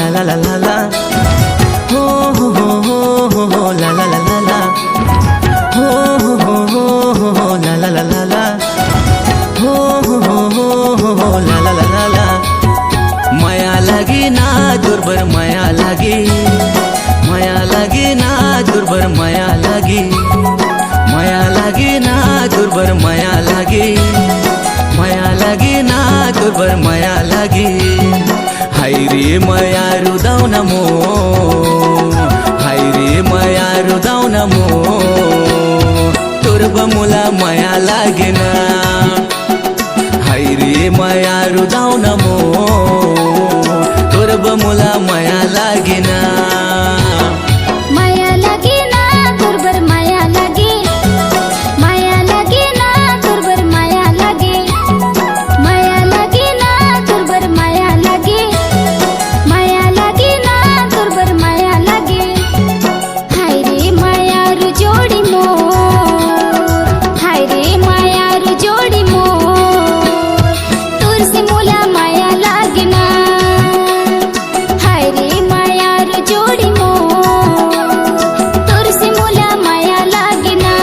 ला ला ला ला ला, हो ला ला ला ला ला, हो ला ला ला ला ला, हो ला ला ला ला ला। माया लागी ना दुर्बर माया लागी, माया लागी ना दुर्बर माया लागी, माया लागी ना दुर्बर माया लागी, माया लागी ना दुर्बर माया लागी। हाय रे माया रुदाव नमो, हाय रे माया रुदाव नमो, दुर्ब मुला माया लागे ना। हाय रे माया रुदाव नमो, दुर्ब मुला माया लागे ना। माया लागे ना दुर्बर माया लागे, माया लागे ना दुर्बर माया लागे, माया लागे ना दुर्बर माया लागे, माया लागे ना दुर्बर माया लागे। हाय रे माया रु जोड़ी मोर, हाय रे माया रु जोड़ी मोर, तुर से मोला माया लागे ना। हाय रे माया रु जोड़ी मोर, तुर से मोला माया लागे ना।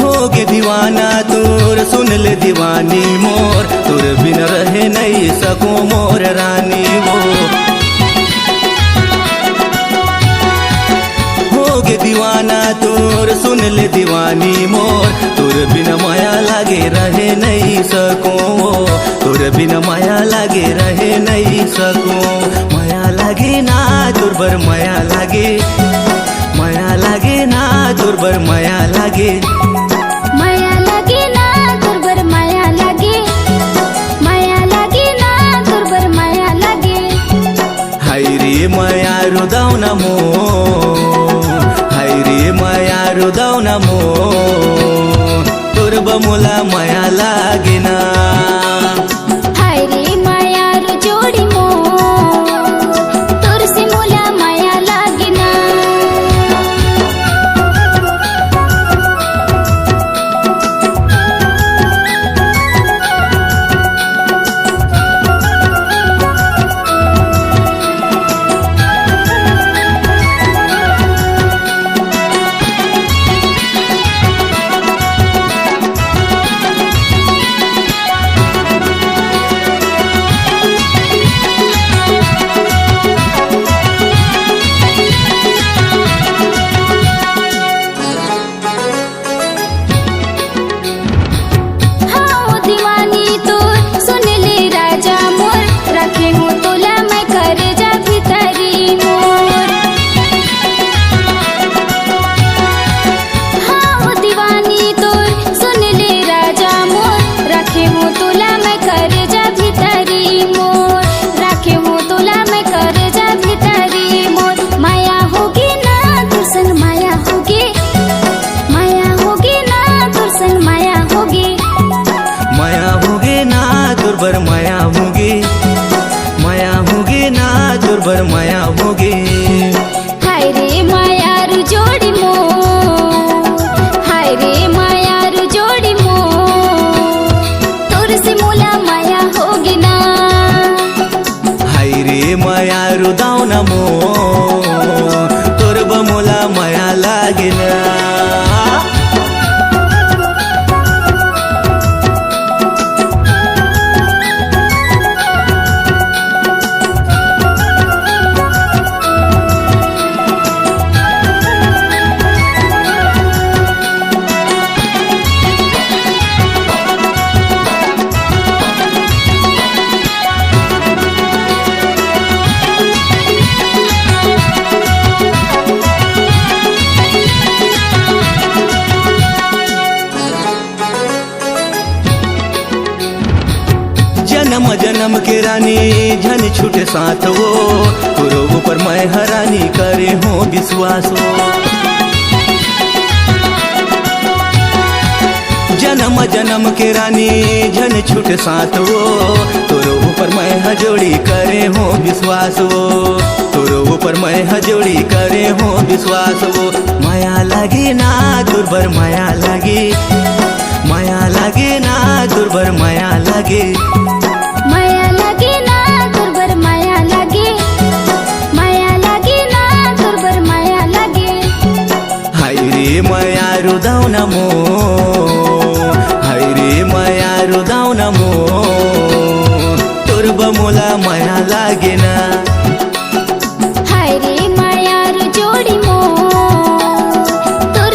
होगे दीवाना तोर सुन ले दीवानी मोर, तोर बिन रहे नहीं सको मोर रानी वो। होगे दीवाना तोर सुन ले दीवानी मोर, तोर बिन माया लागे रहे नहीं सको, तोर बिन माया लागे रहे नहीं सको। माया लागे ना दुर्बर माया लागे, माया लागे ना दुर्बर माया लागे, माया लागे ना दुर्बर माया लागे, माया लागे ना दुर्बर माया लागे। हाय रे माया रुदाव नमो, हाय रे माया रुदाव नमो, दुर्ब मुला माया लागे ना। हाय रे माया रु जोड़ी मोर, तुर से मोला माया लागे ना। हाँ दीवानी तो सुन ले राजा मोर, रखे हूँ तोला मैं कर जा भीतरी मोर। हाँ दीवानी तो सुन ले राजा मोर, रखे हूँ तोला मैं कर जा भीतरी मोर, रखे हूँ तोला मैं कर जा भीतरी मोर। माया होगी ना दुर्सन माया होगी, माया होगी ना दुर्सन माया होगी, माया होगे ना दुर्बर माया होगी, माया होगे ना दुर्बर माया होगी। हाय रे माया रु जोड़ी मोर, हाय रे माया रु जोड़ी मोर, तुर से मोला माया होगी ना। हाय रे माया रुदाव नमो, दुर्ब मुला माया लागे ना। जन्म जन्म के रानी झन छूटे साथ वो, तोरो ऊपर मैं हरानी करे हो विश्वास हो। जन्म जन्म के रानी झन छूटे साथ वो, तोरो ऊपर मैं हजोड़ी करे हो विश्वास हो, तोरो ऊपर मैं हजोड़ी करे हो विश्वास हो। माया लागे ना दुर्बर माया लागे, माया लागे ना दुर्बर माया लागे, माया लागे ना दुर्बर माया लागे, माया लागे ना दुर्बर माया लागे। हाय रे माया रुदाउ न मो, हाय रे माया रुदाउ न मो, तोर बमोला माया लागे ना।